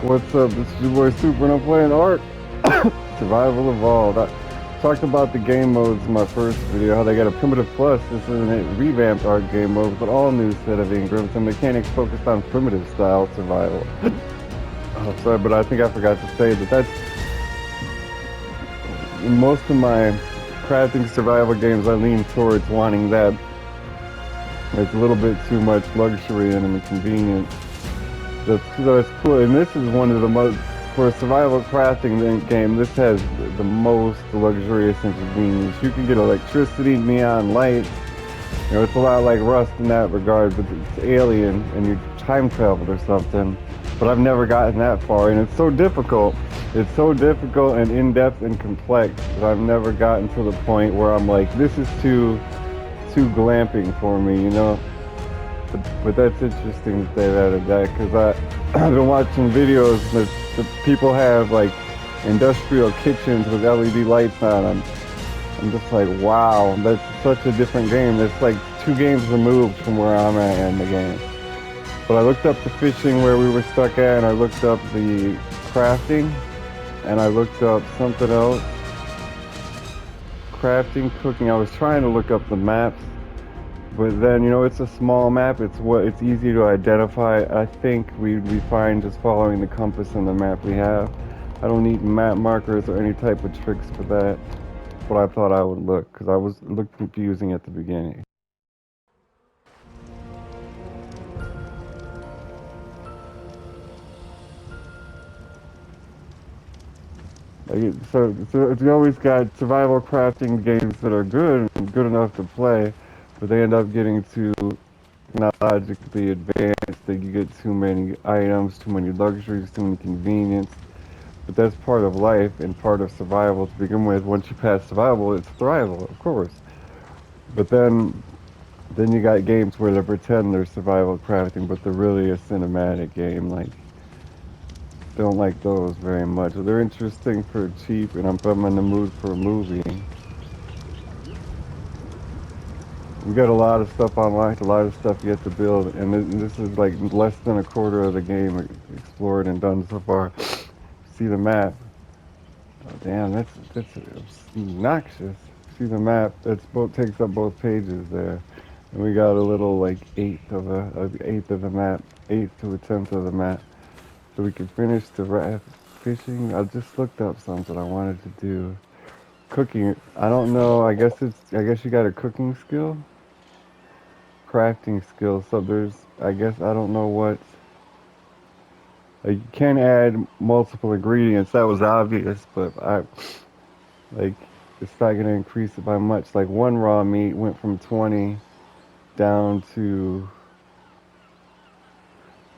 What's up? This is your boy Super and I'm playing ARK. Survival Evolved. I talked about the game modes in my first video, how they got a primitive plus. This is a revamped ARK game mode with an all new set of engrams and mechanics focused on primitive style survival. Oh, sorry, but I think I forgot to say that that's in most of my crafting survival games. I lean towards wanting that. It's a little bit too much luxury and inconvenience. That's cool, and this is one of the most, for a survival crafting game, this has the most luxurious inconvenience. You can get electricity, neon lights, you know, it's a lot like Rust in that regard, but it's alien and you time traveled or something. But I've never gotten that far, and it's so difficult. It's so difficult and in-depth and complex that I've never gotten to the point where I'm like, this is too glamping for me, you know? But that's interesting that they've added that, because I've been watching videos that people have like industrial kitchens with LED lights on them. I'm just like, wow, that's such a different game. That's like 2 games removed from where I'm at in the game. But I looked up the fishing where we were stuck at, and I looked up the crafting, and I looked up something else. Crafting, cooking. I was trying to look up the maps. But then, you know, it's a small map. It's easy to identify. I think we'd be fine just following the compass in the map we have. I don't need map markers or any type of tricks for that. That's what I thought I would look, because I looked confusing at the beginning. So you always got survival crafting games that are good and good enough to play, but they end up getting too technologically advanced. That you get too many items, too many luxuries, too many convenience. But that's part of life and part of survival to begin with. Once you pass survival, it's thrival, of course. But then you got games where they pretend they're survival crafting, but they're really a cinematic game. Like, don't like those very much. They're interesting for cheap, and I'm in the mood for a movie. We got a lot of stuff unlocked, a lot of stuff yet to build, and this is like less than a quarter of the game explored and done so far. See the map. Oh, damn, that's obnoxious. See the map? That's both takes up both pages there, and we got a little like eighth of the map, eighth to a tenth of the map, so we can finish the raft fishing. I just looked up something I wanted to do. Cooking. I don't know. I guess you got a cooking skill, crafting skill. So there's. I guess I don't know what. Like, you can add multiple ingredients. That was obvious, but like, it's not going to increase it by much. Like, one raw meat went from 20 down to,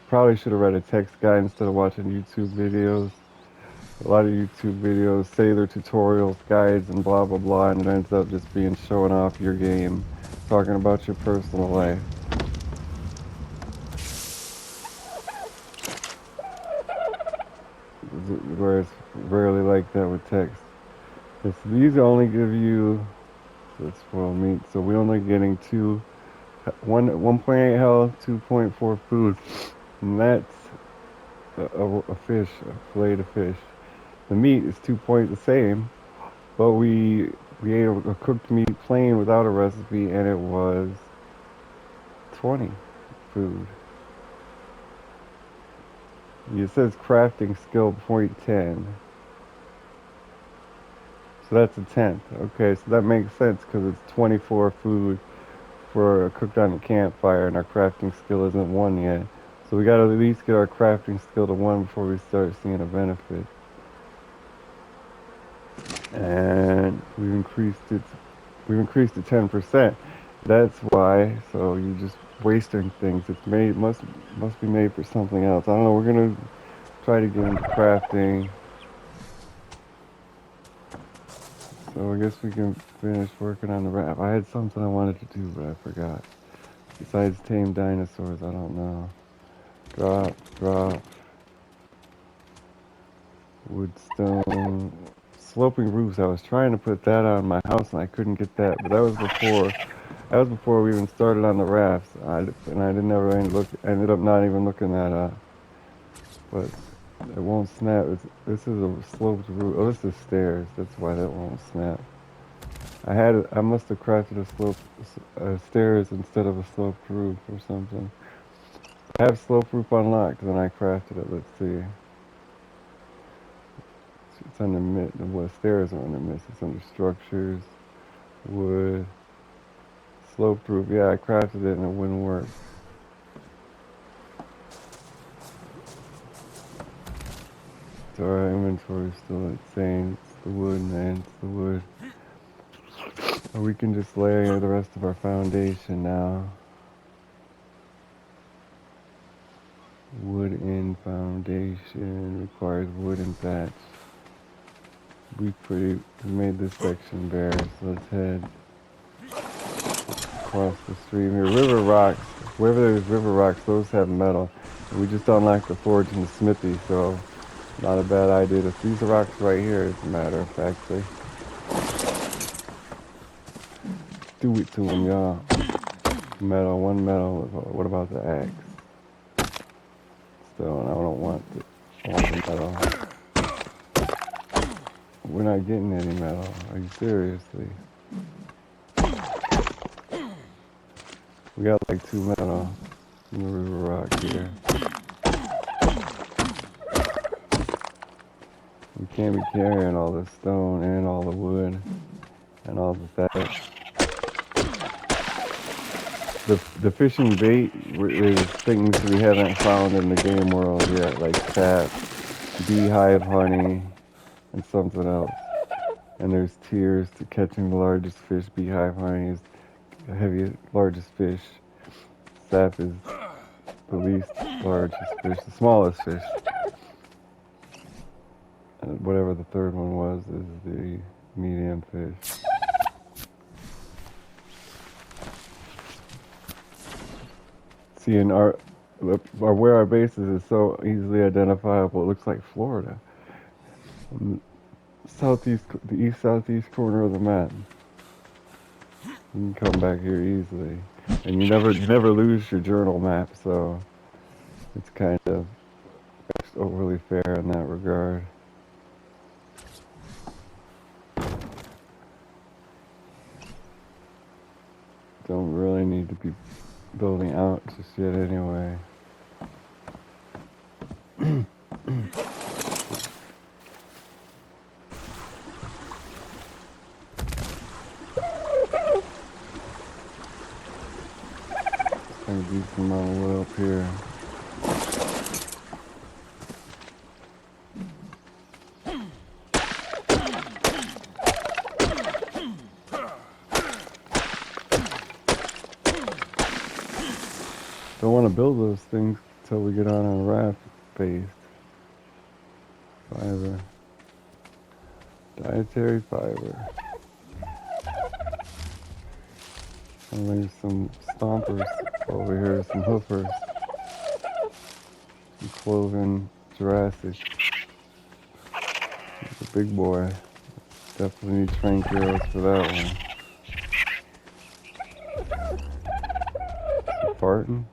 probably should have read a text guide instead of watching YouTube videos. A lot of YouTube videos say they're tutorials, guides, and blah blah blah, and it ends up just being showing off your game, talking about your personal life. Where it's rarely like that with text. These only give you, so it's spoiled meat, so we're only getting 1.8 health, 2.4 food, and that's a fish, a fillet of fish. The meat is 2 point the same, but we ate a cooked meat plain without a recipe, and it was 20 food. It says crafting skill point 10, so that's a tenth. Okay, so that makes sense because it's 24 food for cooked on a campfire, and our crafting skill isn't 1 yet. So we gotta at least get our crafting skill to 1 before we start seeing a benefit. And we've increased it 10%. That's why. So you're just wasting things. It's made must be made for something else. I don't know. We're gonna try to get into crafting. So I guess we can finish working on the raft. I had something I wanted to do, but I forgot. Besides tame dinosaurs, I don't know. Drop, wood, stone, sloping roofs. I was trying to put that on my house, and I couldn't get that. But that was before. That was before we even started on the rafts. And I didn't ever look. Ended up not even looking that up. But It won't snap. This is a sloped roof. Oh, this is stairs. That's why that won't snap. I must have crafted a stairs instead of a sloped roof or something. I have sloped roof unlocked when I crafted it. Let's see. It's under well, stairs are under miss. It's under structures, wood, sloped roof. Yeah, I crafted it and it wouldn't work. So our inventory is still insane. It's the wood, man. It's the wood. Or we can just layer the rest of our foundation now. Wooden foundation requires wooden thatch. We made this section bare, so let's head across the stream here. River rocks, wherever there's river rocks, those have metal. And we just unlocked the forge and the smithy, so not a bad idea. These rocks right here, as a matter of fact. Do it to them, y'all. Metal, one metal. What about the axe? Still, I don't want the metal. We're not getting any metal. Are you seriously? We got like 2 metal in the river rock here. We can't be carrying all this stone and all the wood and all the thatch. The fishing bait is things we haven't found in the game world yet, like sap, beehive honey, and something else. And there's tiers to catching the largest fish. Beehive honey is the largest fish. Sap is the least largest fish, the smallest fish. And whatever the third one was is the medium fish. See, where our base is so easily identifiable. It looks like Florida. The east southeast corner of the map. You can come back here easily, and you never lose your journal map. So it's kind of overly fair in that regard. Don't really need to be building out just yet anyway. Got a decent amount of wood up here. Don't want to build those things until we get on a raft base. Fiber. Dietary fiber. And there's some stompers over here, some hoofers. Some cloven Jurassic. He's a big boy. Definitely need trank arrows for that one. Some farting.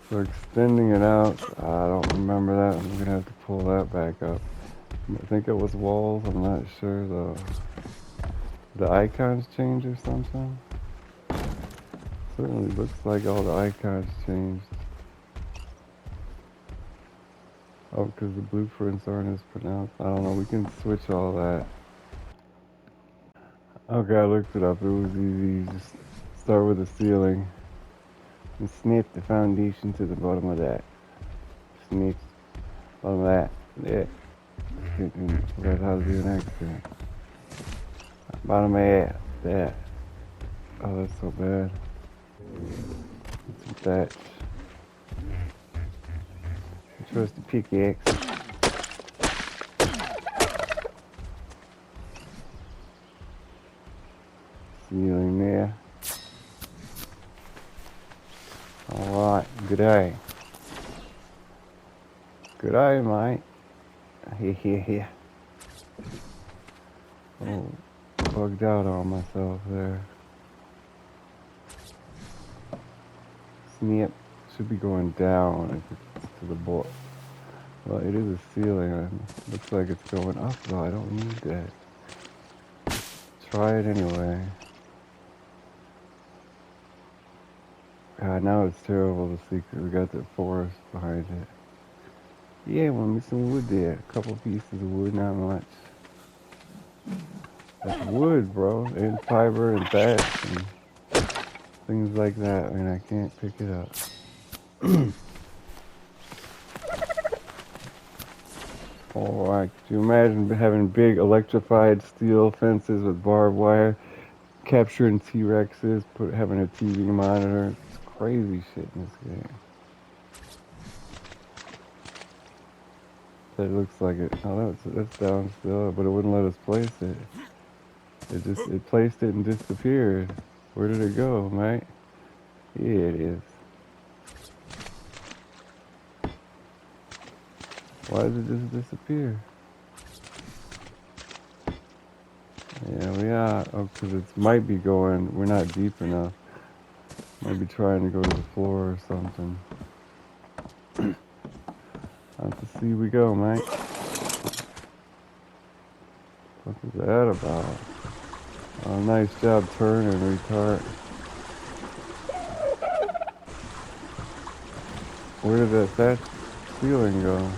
So extending it out, I don't remember that. I'm gonna have to pull that back up. I think it was walls, I'm not sure though. The icons change or something? Certainly looks like all the icons changed. Oh, because the blueprints aren't as pronounced. I don't know, we can switch all that. Okay, I looked it up. It was easy. Just start with the ceiling. And snip the foundation to the bottom of that. Snip bottom of that. Yeah. I forgot how to do an accent. Bottom of that. That. Oh, that's so bad. Some thatch. Trust the pickaxe. Ceiling there. Alright, good day. Good day, mate. Here. Oh, bugged out on myself there. Snip. Should be going down if it's to the board. Well, it is a ceiling. It looks like it's going up, though. I don't need that. Try it anyway. God, now it's terrible to see because we got the forest behind it. Yeah, want me some wood there. A couple pieces of wood, not much. That's wood, bro. And fiber and thatch and things like that. I mean, I can't pick it up. Alright, could you imagine having big electrified steel fences with barbed wire, capturing T-Rexes, having a TV monitor? It's crazy shit in this game. That looks like it. Oh, that's down still, but it wouldn't let us place it. It placed it and disappeared. Where did it go, mate? Yeah, it is. Why did it just disappear? Yeah, we are. Oh, because it might be going. We're not deep enough. Might be trying to go to the floor or something. Out to sea we go, mate. What is that about? Oh, nice job turning, retard. Where did that ceiling go?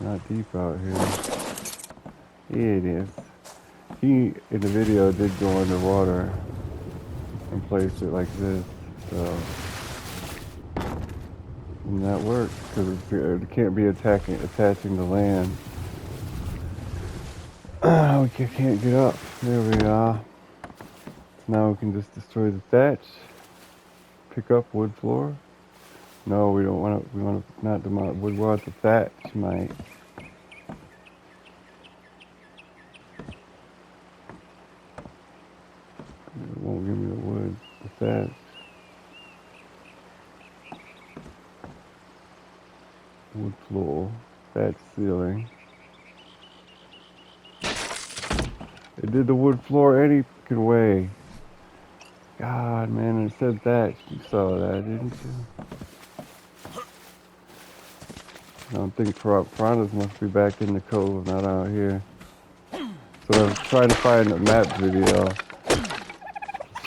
Not deep out here. Yeah, it is. He, in the video, did go underwater and place it like this, so... And that works, because it can't be attaching to land. We can't get up. There we are. So now we can just destroy the thatch. Pick up wood floor. No, we don't want to. We want to not demolish. We want the thatch, mate. It won't give me the wood. The thatch. Wood floor. Thatch ceiling. It did the wood floor any fucking way. God, man, it said thatch. You saw that, didn't you? I don't think piranhas must be back in the cove, not out here. So I was trying to find a map video.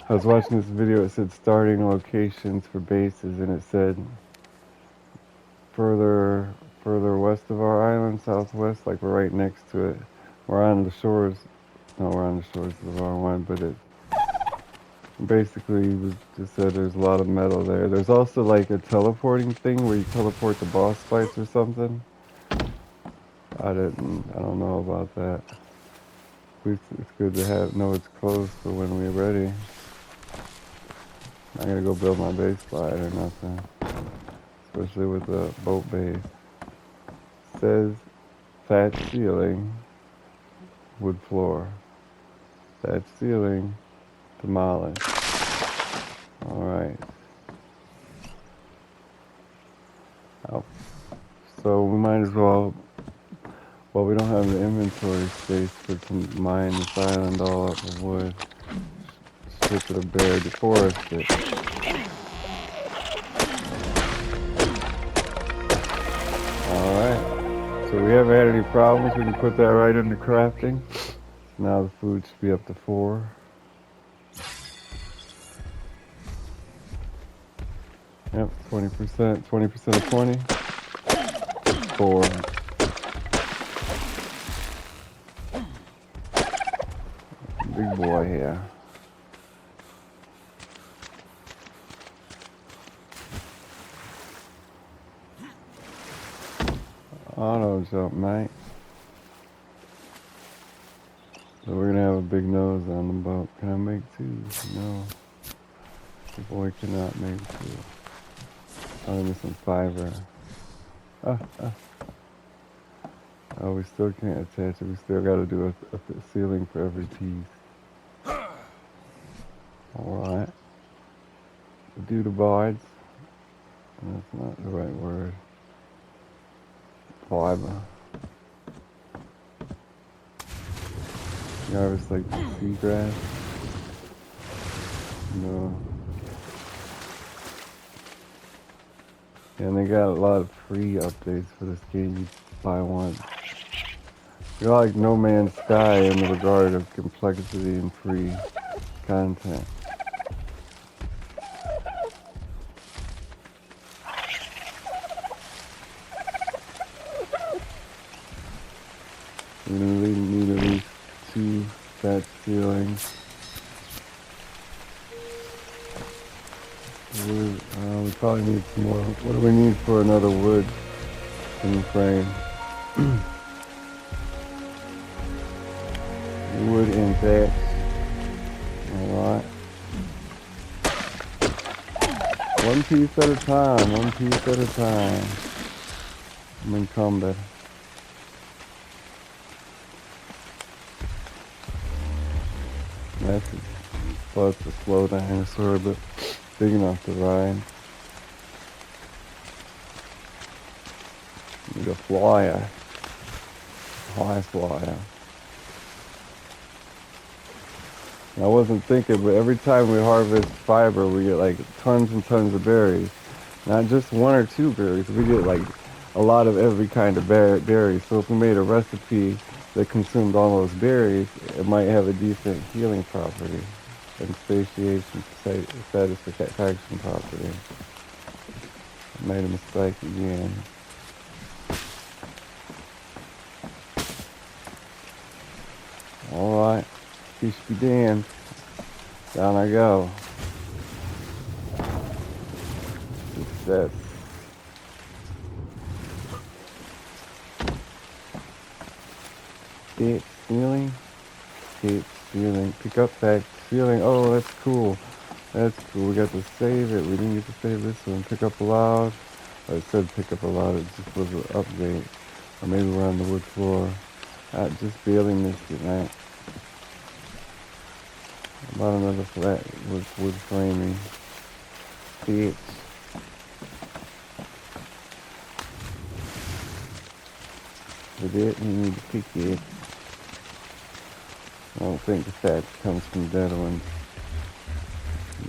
I was watching this video, it said starting locations for bases, and it said further west of our island, southwest, like we're right next to it. We're on the shores. No, we're on the shores of the wrong one, but it basically was just said there's a lot of metal there. There's also like a teleporting thing where you teleport to boss fights or something. I don't know about that. It's good to know it's close for when we're ready. I'm gonna go build my base slide or nothing. Especially with the boat base. It says thatch ceiling, wood floor. Thatch ceiling, demolish. Alright. So we might as well, we don't have the inventory space to mine this island all up with wood. Strip it of bare, deforest it. Alright. So we haven't had any problems. We can put that right into crafting. Now the food should be up to 4. Yep, 20%. 20% of 20. 4. Big boy here. Auto jump, mate. So we're gonna have a big nose on the boat. Can I make 2? No. The boy cannot make 2. Oh, there's some fiber. Oh, we still can't attach it. We still gotta do a ceiling for every piece. Alright. Do the boards. That's not the right word. Fiber. You harvest like seagrass? No. And they got a lot of free updates for this game. You buy one. They're like No Man's Sky in the regard of complexity and free content. We're gonna need at least 2 fat ceilings. Wood, we probably need some more. What do we need for another wood in the frame? Wood and thatch. Alright. One piece at a time, one piece at a time. I'm in combat. That's plus a slow dinosaur, but big enough to ride. Need a flyer. High flyer. I wasn't thinking, but every time we harvest fiber, we get like tons and tons of berries. Not just 1 or 2 berries, we get like a lot of every kind of berries. So if we made a recipe that consumed all those berries, it might have a decent healing property and satiation, satisfaction property. I made a mistake again. Alright, fish be damned. Down I go. Success. Hit ceiling. Hit ceiling. Pick up that ceiling. Oh, that's cool. That's cool. We got to save it. We didn't get to save this one. Pick up aloud. Oh, it said pick up aloud. It just was an update. Or maybe we're on the wood floor. I just barely missed it, right? About another flat wood framing. Bitch. With it, you need to pick it. I don't think the thatch comes from dead ones.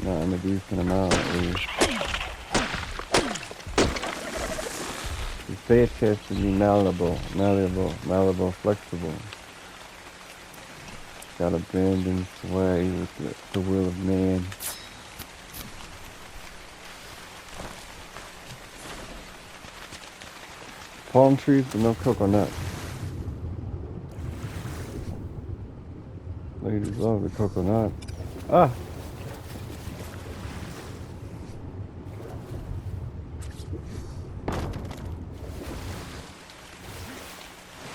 Not in a decent amount, at least. The thatch has to be malleable, flexible. Gotta bend and sway with the will of man. Palm trees, but no coconut. Ladies love the coconut. Ah!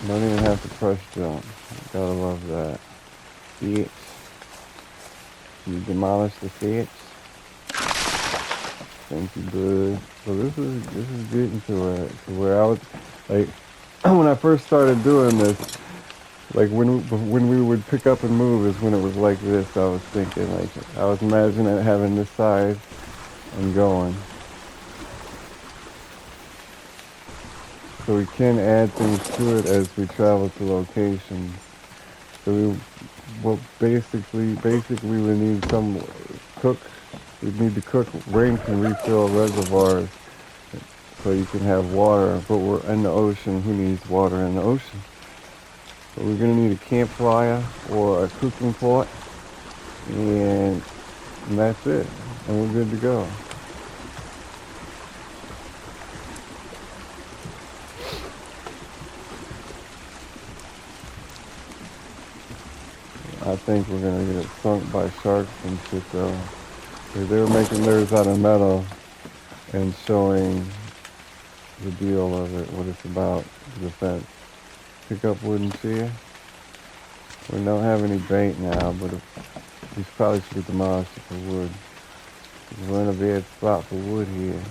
Don't even have to press jump. Gotta love that. Bitch. You demolish the thatch. Thank you, bud. So this is getting to where I was like when I first started doing this, like when we would pick up and move is when it was like this. I was thinking like I was imagining it having this size and going. So we can add things to it as we travel to locations. So basically we need some cook. We need to cook, rank, and refill reservoirs so you can have water. But we're in the ocean. Who needs water in the ocean? So we're gonna need a campfire or a cooking pot, and that's it. And we're good to go. I think we're gonna get sunk by sharks and shit though. They were making theirs out of metal and showing the deal of it, what it's about, the fence. Pick up wooden chair. We don't have any bait now, but we probably should have demolished it for wood. We're in a bad spot for wood here.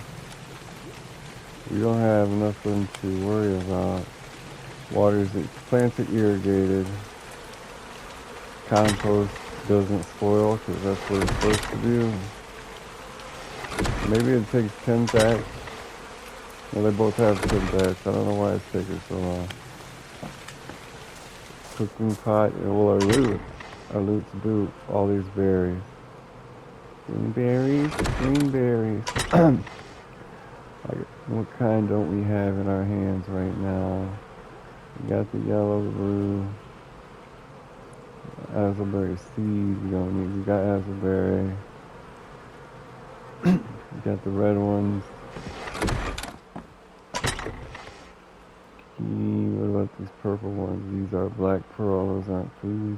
We don't have nothing to worry about. Plants are irrigated. Compost doesn't spoil because that's what it's supposed to do. Maybe it takes 10 stacks. Well, they both have 10 stacks. I don't know why it's taking so long. Cooking pot, well, our loot's do all these berries. Green berries, green berries. Like, what kind don't we have in our hands right now? We got the yellow, blue, Azleberry seed. We don't need. We got Azleberry. We got the red ones. What about these purple ones? These are black pearl. Those aren't food.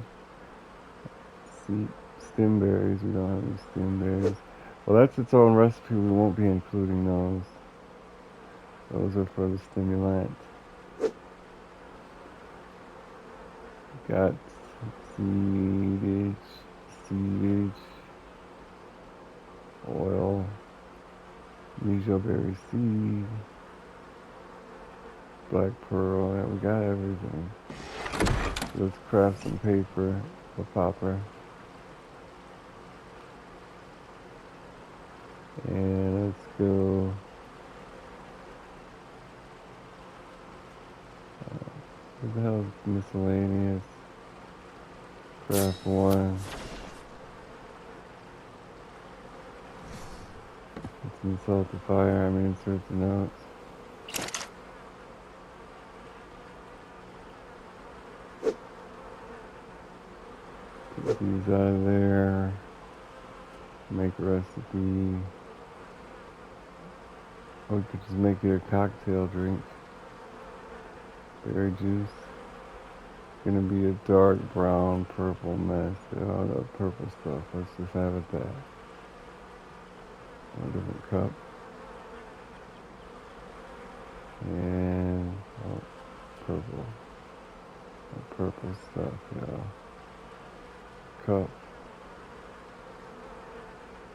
Seed, stem berries. We don't have any stem berries. Well, that's its own recipe. We won't be including those. Those are for the stimulant. Got seedage, oil, mejoberry seed, black pearl. Yeah, we got everything. Let's craft some paper for popper. And let's go. What the hell is miscellaneous? Craft one. Let's insult the fire. Insert the notes. Get these out of there. Make a recipe. Or we could just make it a cocktail drink. Berry juice. Gonna be a dark brown purple mess. All that purple stuff. Let's just have it that. A different cup. And purple. Purple stuff, yeah. Cup.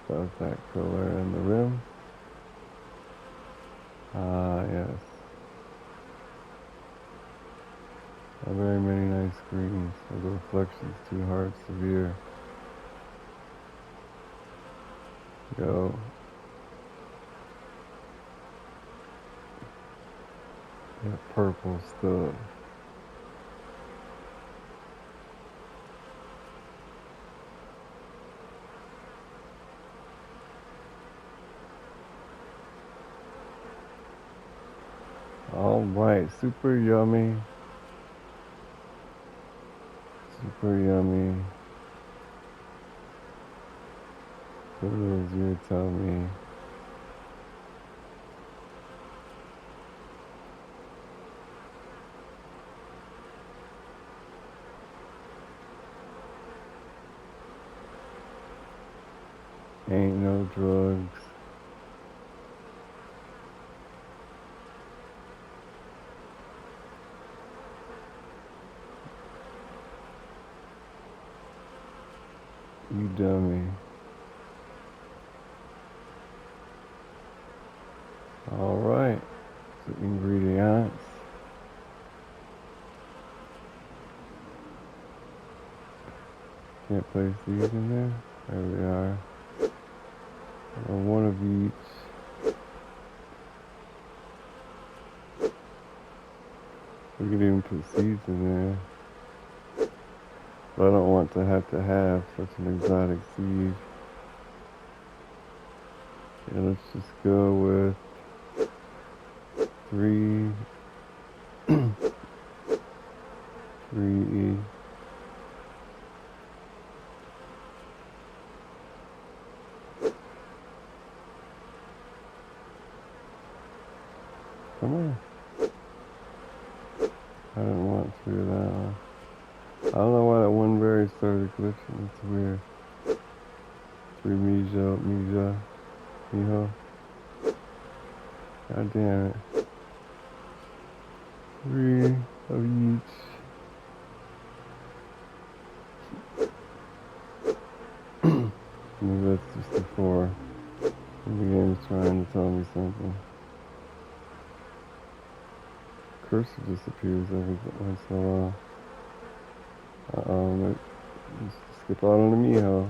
Of that color and the rim. Ah, yes. Not very many nice greens. So the reflection's too hard, severe. Go. That purple stuff. All right, super yummy. Super yummy. What is your tummy? Ain't no drugs. You dummy. All right. So ingredients. Can't place these in there. There we are. One of each. We could even put seeds in there. But I don't want to have such an exotic seed. Yeah, let's just go with 3 3E. Come on. I didn't want 3 of that one. I don't know why that one berry started glitching. It's weird. 3 mijo. God damn it. 3 of each. Maybe that's just a 4. The game's trying to tell me something. Cursor disappears every once in a while. Let's skip out on the mijo.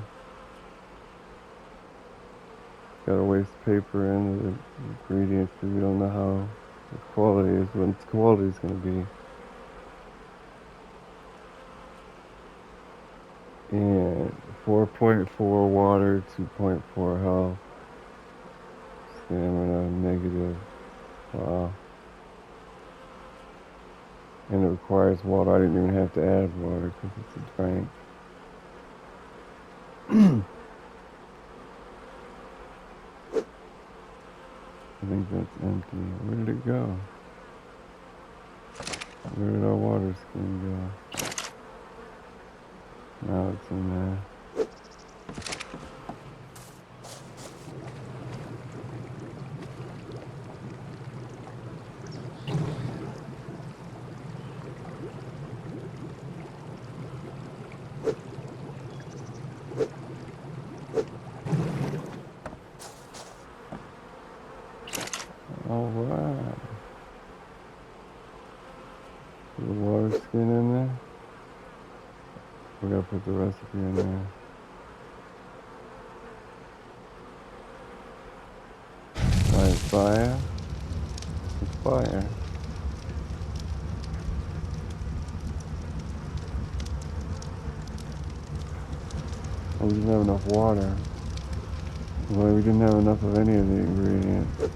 Gotta waste paper and the ingredients because we don't know how the quality is, what its quality is going to be. And 4.4 water, 2.4 health, stamina negative. Wow. And it requires water. I didn't even have to add water because it's a drink. I think that's empty. Where did it go? Where did our water skin go? Now it's in there. Alright. Put the water skin in there. We gotta put the recipe in there. Alright, fire. It's fire. Oh, we didn't have enough water. Well, we didn't have enough of any of the ingredients.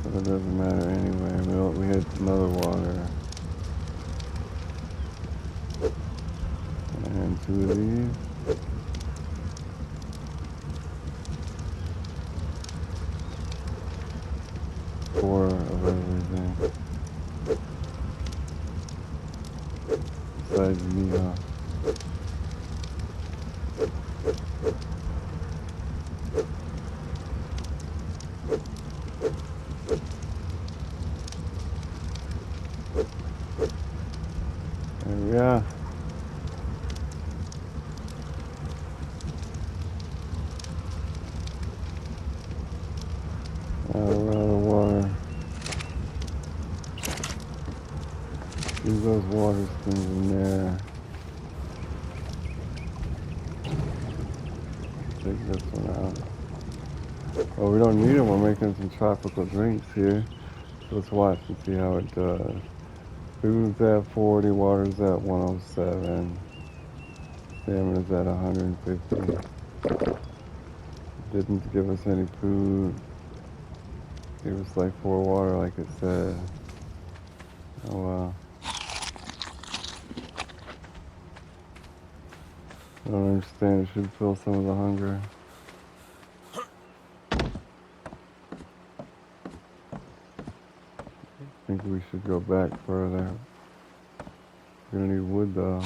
But it doesn't matter anyway. We had some other water. And 2 of these. 4 of everything. Besides me, There we are. We're out of water. Use those water skins in there. Take this one out. Oh, we don't need it. We're making some tropical drinks here. So let's watch and see how it does. Food's at 40, water's at 107. Stamina's at 150. Didn't give us any food. Gave us like 4 water like it said. Oh well. I don't understand. It should fill some of the hunger. I think we should go back further. We're gonna need wood though.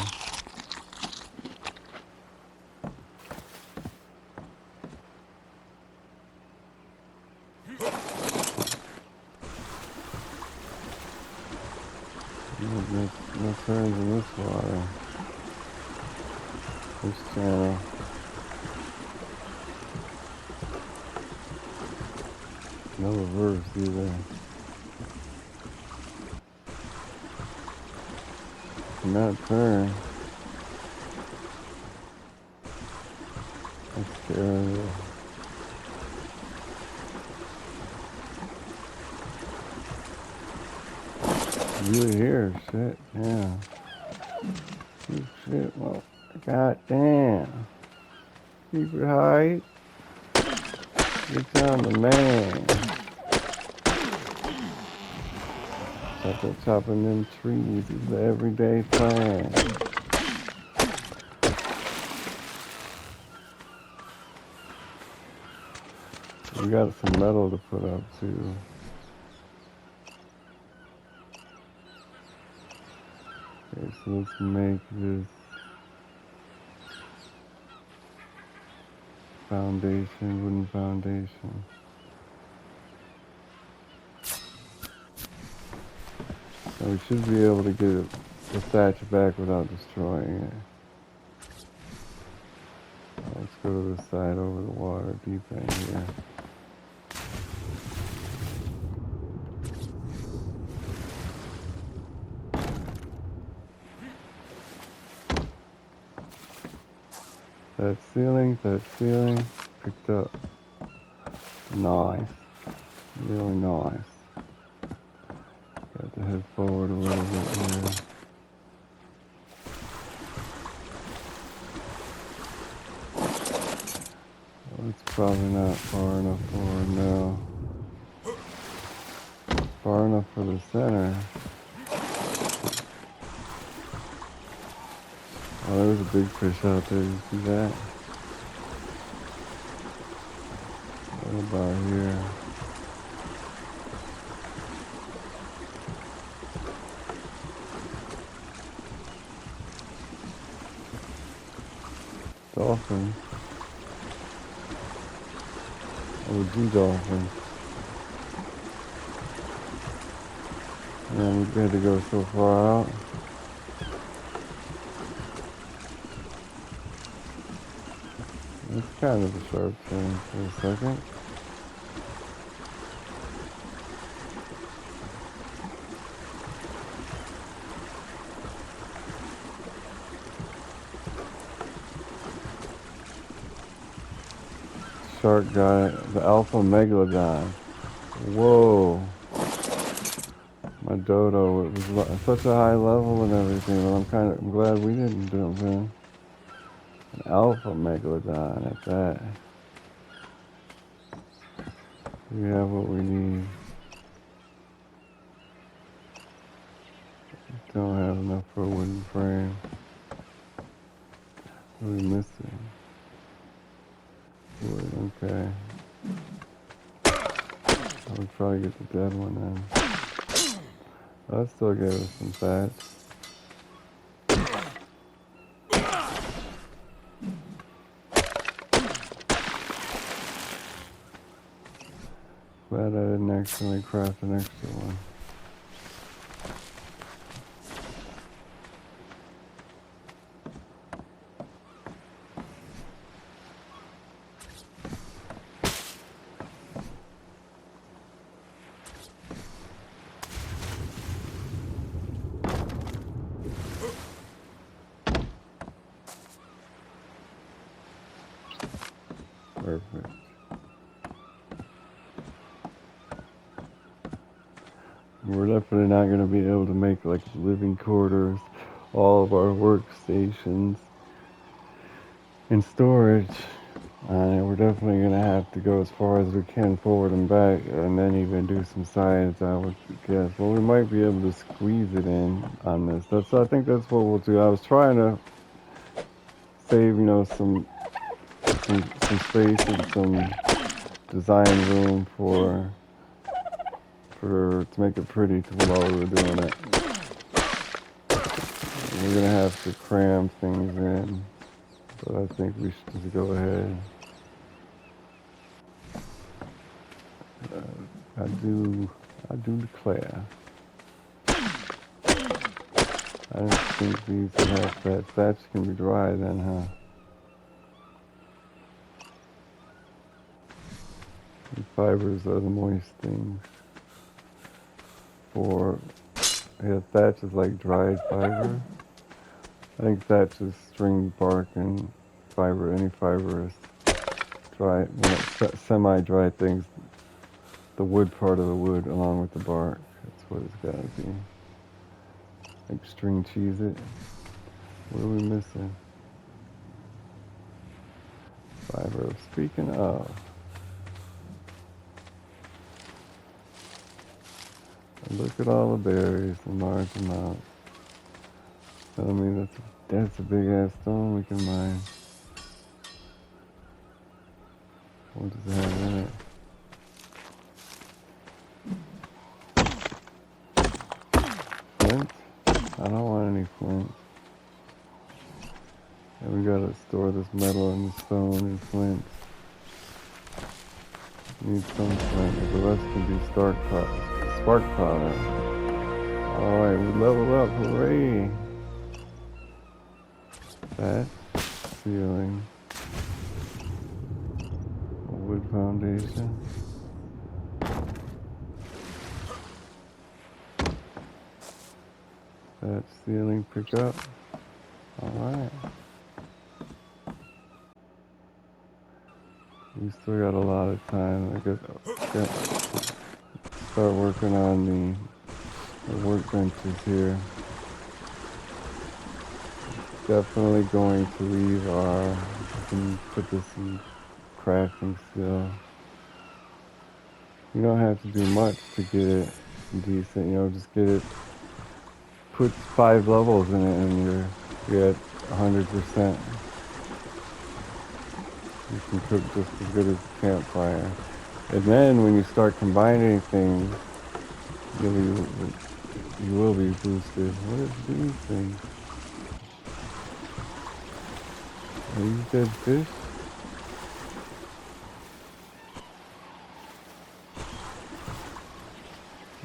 No turns in this water. This channel. No reverse either. Cannot turn. That's terrible. Really here, shit, yeah. Oh, shit, well, goddamn. Keep it high. Get down the man. Chopping them trees is the everyday plan. We got some metal to put up too. Okay, so let's make this foundation, wooden foundation. Now we should be able to get the thatch back without destroying it. Let's go to the side over the water, deep end here. That ceiling, picked up. Nice. Really nice. Got to head forward a little bit here. Well, it's probably not far enough forward now. enough for the center. Oh, there's a big fish out there. You see that? What about here? Dolphin. OG dolphin. And we had to go so far out. It's kind of a sharp turn for a second. Shark guy, the alpha megalodon. Whoa. My dodo, it was such a high level and everything, but I'm glad we didn't jump in. An alpha megalodon at that. We have what we need. Don't have enough for a wooden frame. What are we missing? Wood, okay. I'll probably get the dead one then. That still gave us some fat. Glad I didn't accidentally craft an extra one. Perfect. We're definitely not going to be able to make like living quarters, all of our workstations, and storage. We're definitely going to have to go as far as we can forward and back, and then even do some sides, I would guess. Well, we might be able to squeeze it in on this. I think that's what we'll do. I was trying to save, some space and some design room to make it pretty while we were doing it. We're gonna have to cram things in, but I think we should just go ahead. I do declare. I don't think these would have fat. Thatch can be dry then, huh? The fibers are the moist things. Thatch is like dried fiber. I think thatch is string bark and fiber. Any fiber is dry, semi-dry things. The wood part of the wood along with the bark. That's what it's gotta be. Like string cheese it. What are we missing? Fiber. Speaking of. Look at all the berries and large amounts. Tell me that's a big ass stone we can mine. What does it have in it? Flint? I don't want any flint. And we gotta store this metal and the stone and flint. Need some flint, but the rest can be spark powder. Alright, we level up, hooray! That ceiling. A wood foundation. That ceiling pick up. Alright. We still got a lot of time. I guess start working on the workbenches here. Definitely going to leave I can put this in crafting still. You don't have to do much to get it decent. You know, just get it. Put 5 levels in it, and you're at 100%. You can cook just as good as a campfire. And then when you start combining things, you will be boosted. What is these things? Are these dead fish?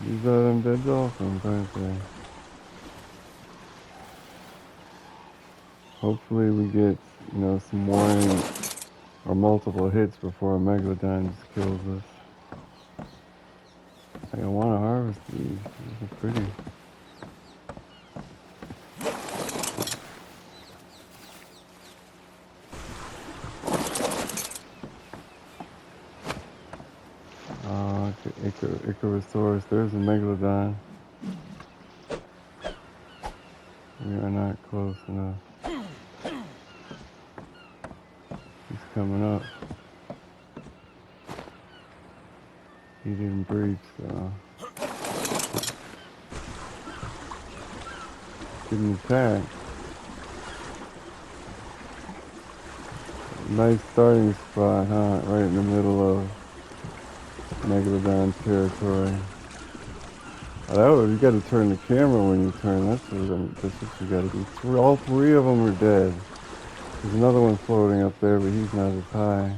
These are them dead dolphins, aren't they? Hopefully we get, you know, some warning or multiple hits before a megalodon just kills us. I want to harvest these. These are pretty. Icarosaurus. There's a megalodon. We are not close enough. He's coming up. He didn't breach, so didn't attack. Nice starting spot, huh? Right in the middle of megalodon territory. Oh, you got to turn the camera when you turn. That's what you got to do. All 3 of them are dead. There's another one floating up there, but he's not as high.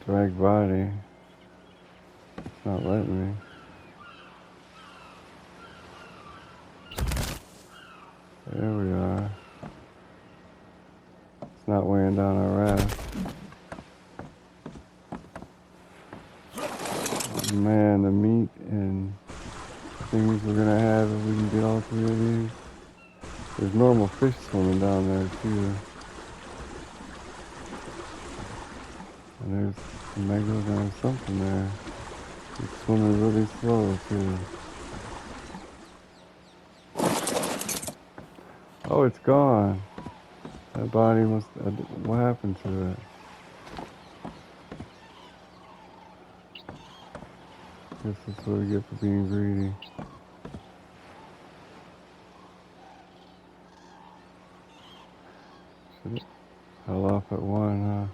Drag body. It's not letting me. There we are. It's not weighing down our raft. Man, the meat and things we're gonna have if we can get all 3 of these. There's normal fish swimming down there too. And there's a megalodon something there. It's swimming really slow too. Oh, it's gone. That body must. What happened to it? Guess that's what we get for being greedy. Should've fell off at 1, huh?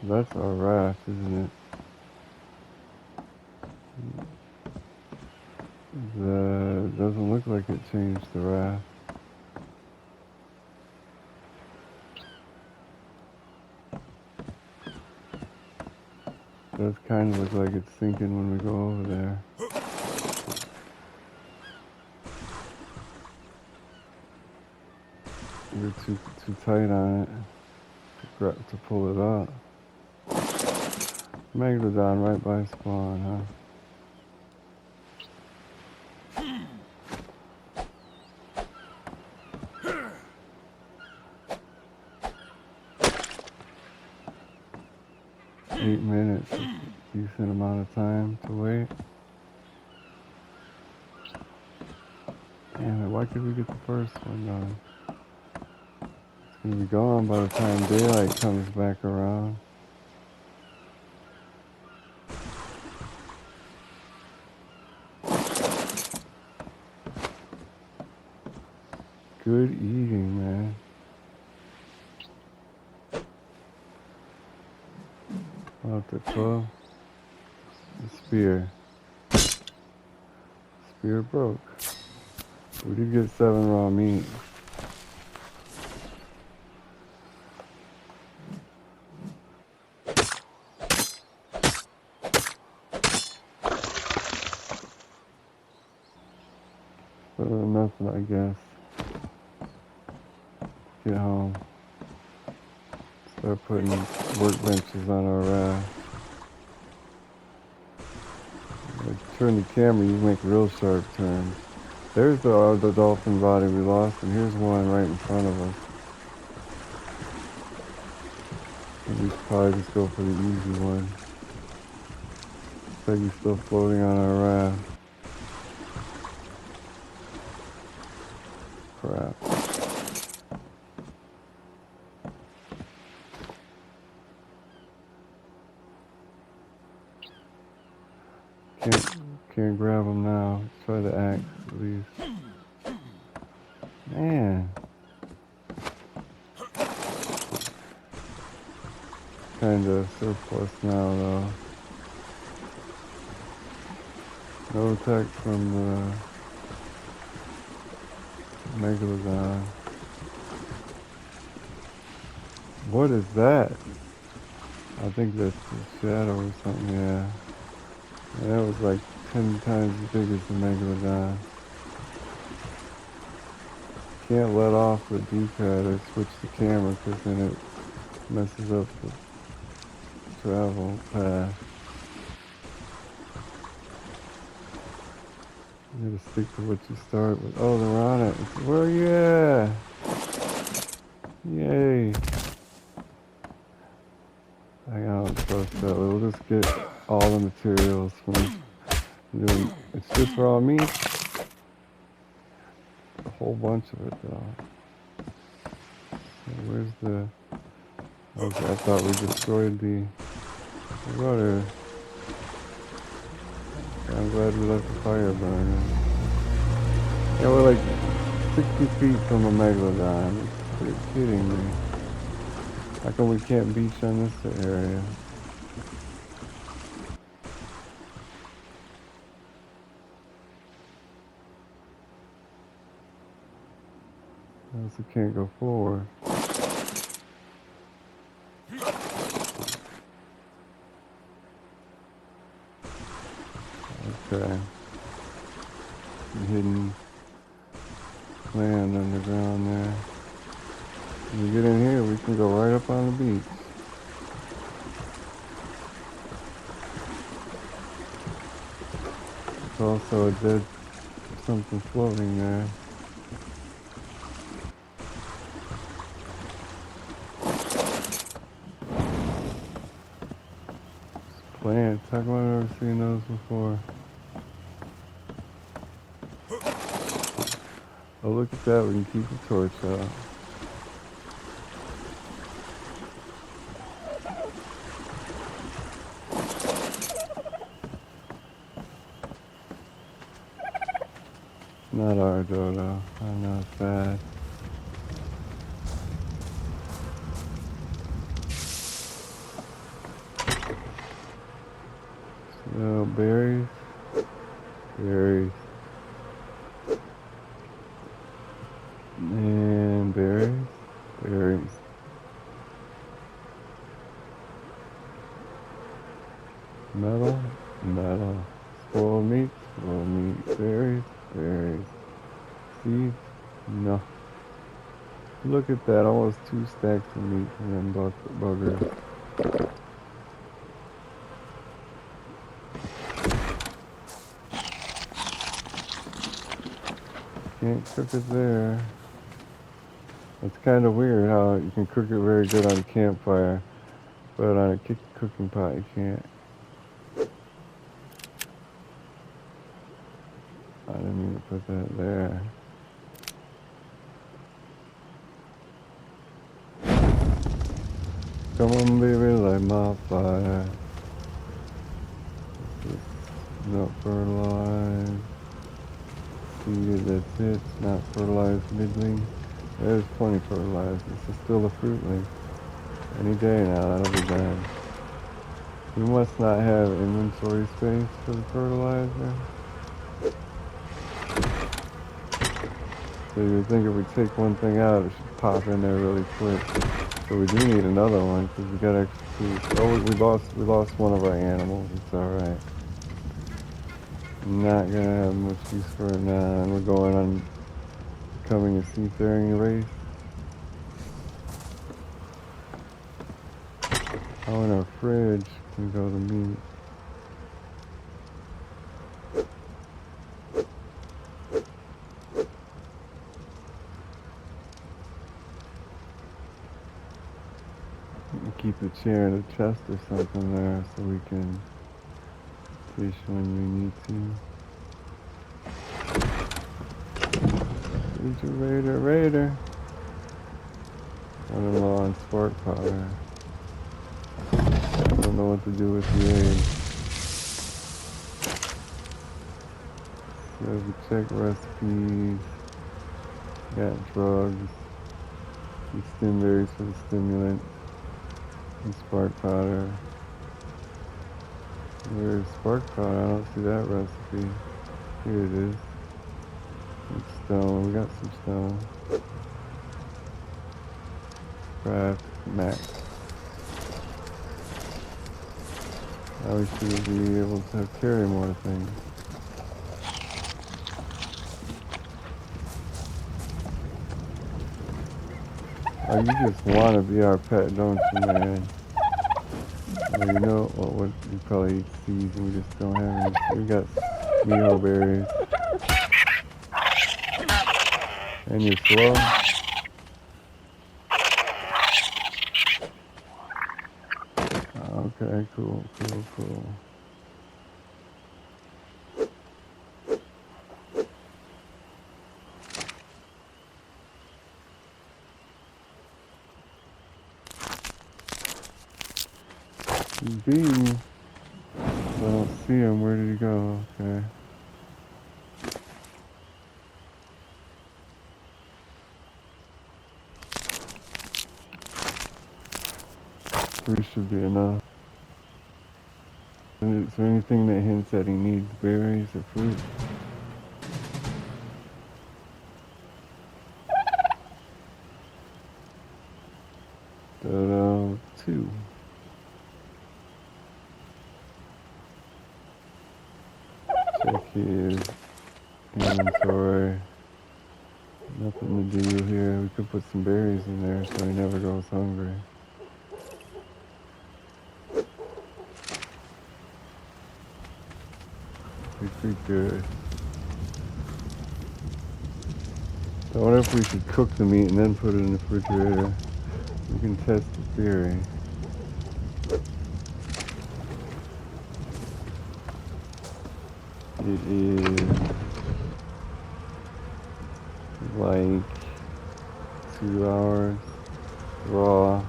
That's our raft, isn't it? Doesn't look like it changed the raft. Does kind of look like it's sinking when we go over there. We're too tight on it to pull it up. Megalodon right by spawn, huh? 8 minutes, a decent amount of time to wait. Damn it, why could we get the first one done? It's gonna be gone by the time daylight comes back around. Good eating, man. Out the 12. The spear. Spear broke. We did get 7 raw meat. Better than nothing, I guess. Get home. Start putting workbenches on our raft. Turn the camera, you make real sharp turns. There's the dolphin body we lost, and here's one right in front of us. And we should probably just go for the easy one. Looks like he's still floating on our raft. Crap. Can't grab them now. Let's try the axe at least. Man. Kinda surplus now though. No attack from the Megalodon. What is that? I think that's a shadow or something, yeah. That was like 10 times as big as the Megalodon. Can't let off the D-pad or switch the camera because then it messes up the travel path. You gotta stick to what you start with. Oh, they're on it. Where are you at? Yay. Hang on, trust that. We'll just get all the materials from doing. It's just raw meat. A whole bunch of it though. So where's the... Okay, I thought we destroyed the rudder. I'm glad we left the fire burning. Yeah, we're like 60 feet from a Megalodon. Are you kidding me? How come we can't beach on this area? I also can't go forward. Okay. Hidden land underground there. When we get in here, we can go right up on the beach. There's also a dead something floating there. Plants. How come I've never seen those before? Oh, look at that. We can keep the torch out. Not our dodo. I'm not bad. So, berries. Berries. And berries. Berries. Metal. Metal. Spoiled meat. Spoiled meat. Berries. Berries. Seeds. No. Look at that. Almost 2 stacks of meat from them buggers. Can't cook it there. It's kind of weird how you can cook it very good on a campfire, but on a cooking pot you can't. I didn't mean to put that there. Come on, baby, light my fire. This is not fertilized. Seeded, that's it. Not fertilized middling. There's plenty fertilized. This is still a fruit leaf. Any day now, that'll be done. We must not have inventory space for the fertilizer. So you would think if we take one thing out, it should pop in there really quick. So we do need another one because we got extra food. Oh, we lost one of our animals. It's all right. Not gonna have much use for it now, and we're going on becoming a seafaring race. Oh, in our fridge can go the meat. Keep a chair and a chest or something there so we can fish when we need to. Raider. Running low on spark powder. I don't know what to do with the egg. So we check recipes. Got drugs. And stimberries for the stimulant. And spark powder. Where's spark powder? I don't see that recipe. Here it is. And stone. We got some stone. Craft max. Now we should be able to carry more things. Oh, you just want to be our pet, don't you, man? Well, you know what we probably eat seeds and we just don't have any. We got meal berries. And you're slow? Okay, cool, cool, cool. He's beating me. I don't see him. Where did he go? Okay. Three should be enough. Is there anything that hints that he needs berries or fruit? Two. Check his inventory. Nothing to do here. We could put some berries in there so he never goes hungry. Be pretty good. I wonder if we should cook the meat and then put it in the refrigerator. We can test the theory. It is like 2 hours raw.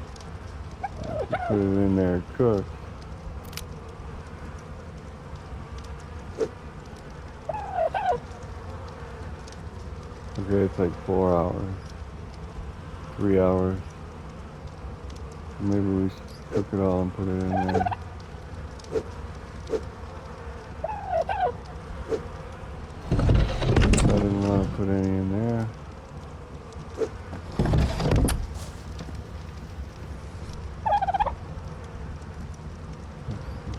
Put it in there cooked. Okay, it's like 4 hours. 3 hours. Maybe we should just cook it all and put it in there. I didn't want to put any in there.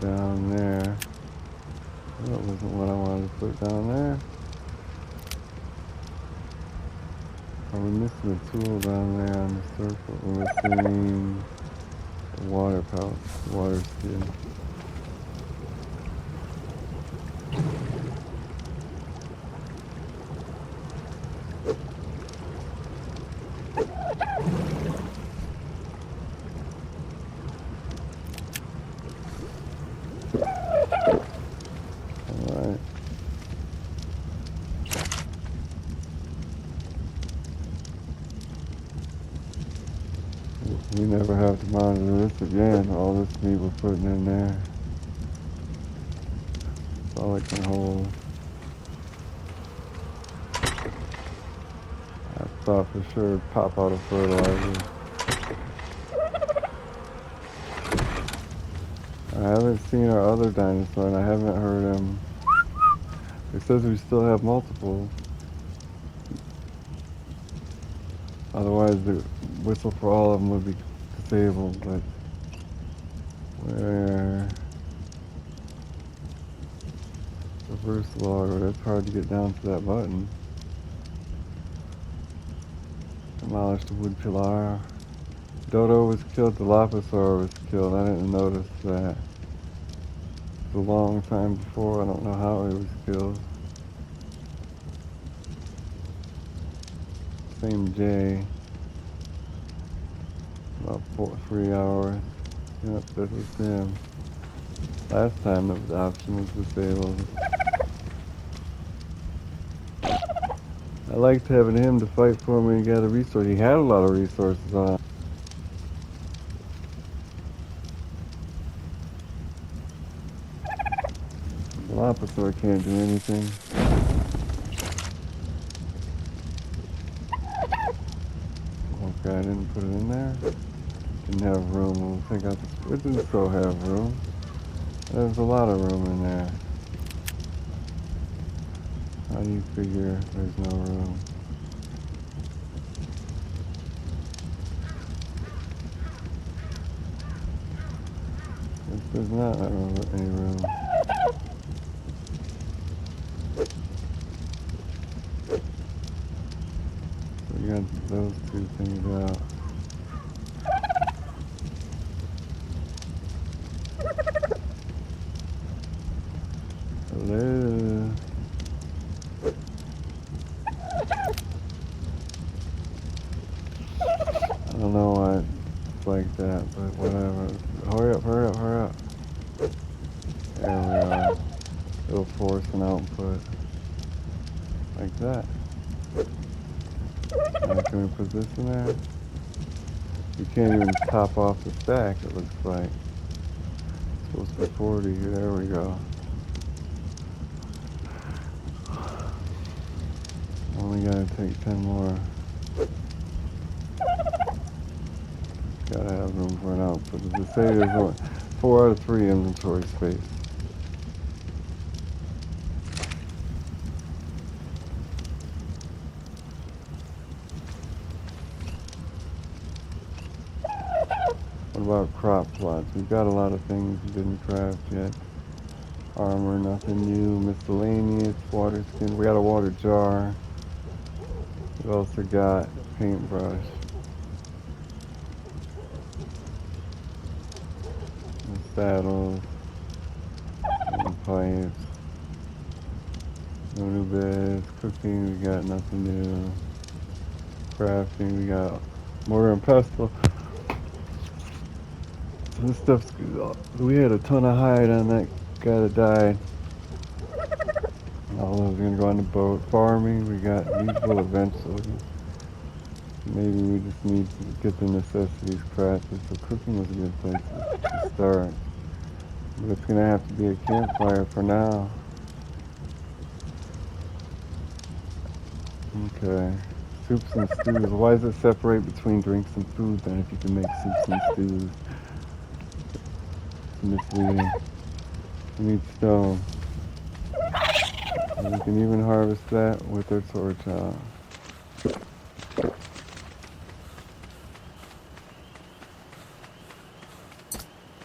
Down there. That wasn't what I wanted to put down there. Are we missing a tool down there on the circle? We're missing the water pouch, water skin. Alright. We never have to monitor this again. All this meat we're putting in there. That's all it can hold. I thought for sure it'd pop out of fertilizer. I haven't seen our other dinosaur and I haven't heard him. It says we still have multiple. Otherwise the whistle for all of them would be disabled, but where reverse logger, that's hard to get down to that button. Demolish the wood pillar. Dodo was killed, Dilophosaur was killed. I didn't notice that. It was a long time before, I don't know how he was killed. Same J. About 3 hours. Yep, that was him. Last time the option was disabled. I liked having him to fight for me and get a resource. He had a lot of resources on him. Dilophosaur can't do anything. Okay, I didn't put it in there. Didn't have room. We'll take out the... It didn't still have room. There's a lot of room in there. How do you figure there's no room? This does not have any room. So we got those two things out. Hello. I don't know why it's like that, but whatever. Hurry up, hurry up, hurry up. There we are. It'll force an output. Like that. Now can we put this in there? You can't even top off the stack, it looks like. It's supposed to be 40. There we go. Only gotta take 10 more. Gotta have room for an output. Does it say there's only 4 out of 3 inventory space? What about crop plots? We've got a lot of things we didn't craft yet. Armor, nothing new. Miscellaneous, water skin. We got a water jar. We also got paintbrush. And saddles. And pipes. No new beds. Cooking, we got nothing new. Crafting, we got mortar and pestle. So this stuff's good. We had a ton of hide on that guy that died. All those are gonna go on the boat. Farming, we got usable eventually. Maybe we just need to get the necessities crafted. So cooking was a good place to start. But it's gonna have to be a campfire for now. Okay. Soups and stews. Why does it separate between drinks and food then if you can make soups and stews? It's misleading. We need stone. And we can even harvest that with our torch out.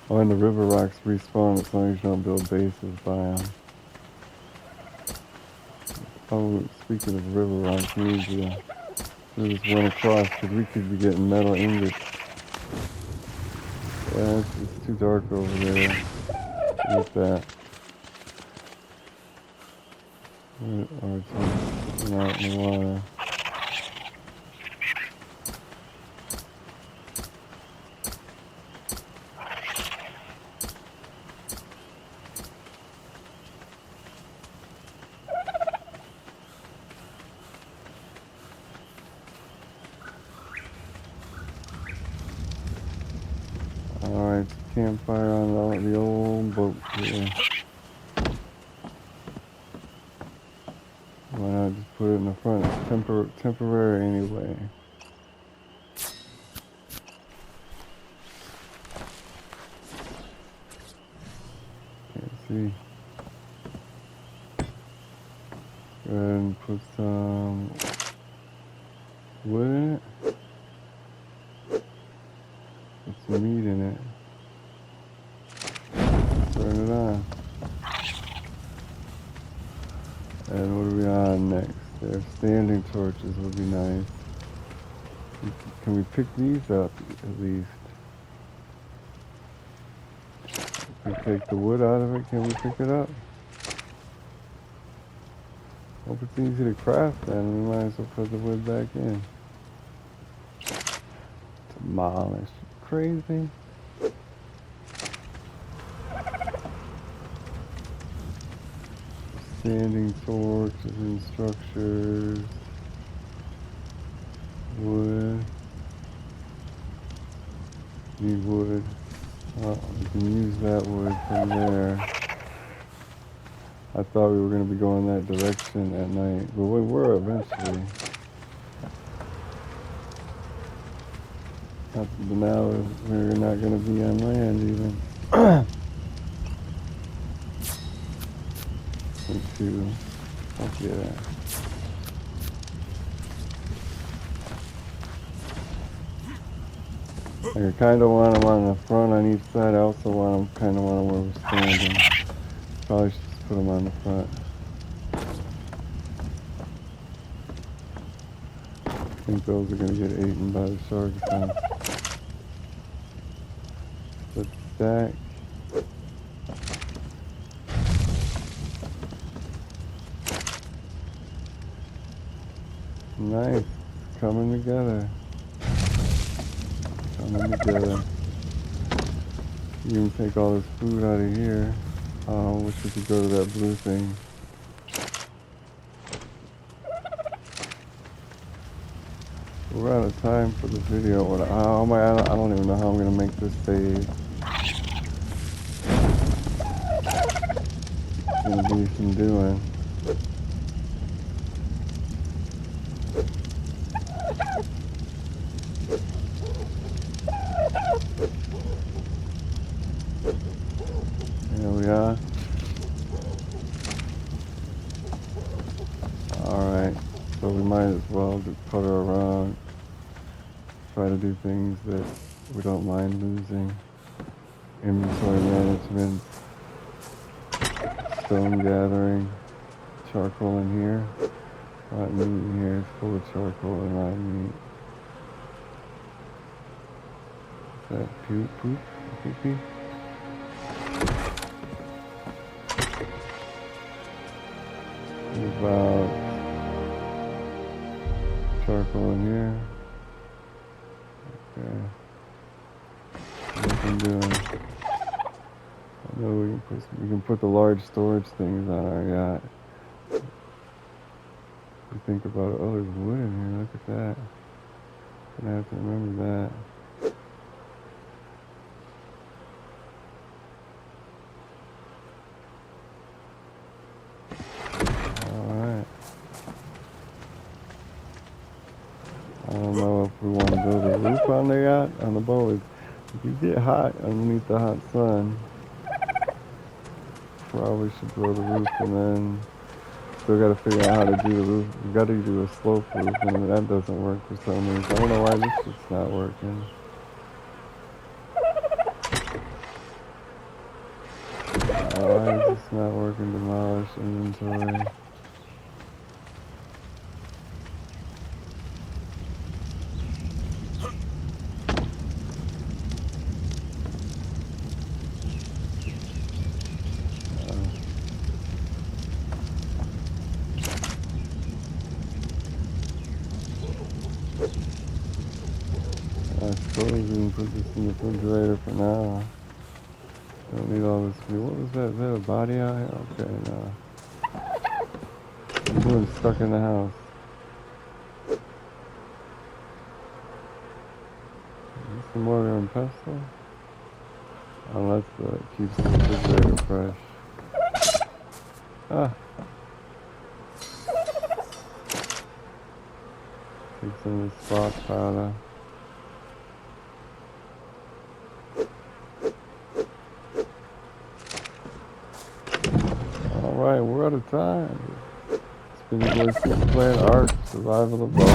Oh, and the river rocks respawn as long as you don't build bases by them. Oh, speaking of river rocks, we need to do this one across because we could be getting metal ingots. Yeah, it's too dark over there. With that. Or it's out in the water. Alright, campfire on the old boat here. Why not just put it in the front? It's temporary anyway. Can't see. Go ahead and put some wood in it. Put some meat in it. Turn it on. And what are we on next? There, standing torches would be nice. Can we pick these up at least? If we take the wood out of it, can we pick it up? Hope it's easy to craft then. We might as well put the wood back in. Demolish. Crazy. Standing torches and structures. Wood. Need wood. Oh, we can use that wood from there. I thought we were going to be going that direction at night, but we were eventually. But now we're not going to be on land even. Two. Yeah. I kind of want them on the front on each side. I also want them kind of want them where we're standing. Probably should just put them on the front. I think those are going to get eaten by the sharks. Huh? Let's stack. Nice. Coming together. Coming together. You can take all this food out of here. Oh, I wish we could go to that blue thing. We're out of time for the video. I don't even know how I'm going to make this save. It's going to be some doing. Here we are. Alright, so we might as well just put her around. Try to do things that we don't mind losing. Inventory management. Stone gathering. Charcoal in here. Not meat in here. It's full of charcoal and not meat. Is that poop? Poopy? About charcoal in here. Okay. What I'm doing. I know we can put the large storage things on our yacht. We think about it. Oh, there's wood in here. Look at that. Gonna have to remember that. Alright. I don't know if we want to build a roof on the yacht, on the boat. If you get hot underneath the hot sun, probably should build a roof, and then still got to figure out how to do the roof. We got to do a slope roof, and that doesn't work for some reason. I don't know why this shit's not working. Why is this not working? Demolish inventory. I suppose we can put this in the refrigerator for now. Don't need all this fuel. What was that? Is that a body out here? Okay, no. I'm doing stuck in the house. Is this some mortar and pestle? Oh, that's what keeps the refrigerator fresh. Ah. Take some of this spot powder. Alright, we're out of time. It's been your boy playing ARK, Survival of the Ball.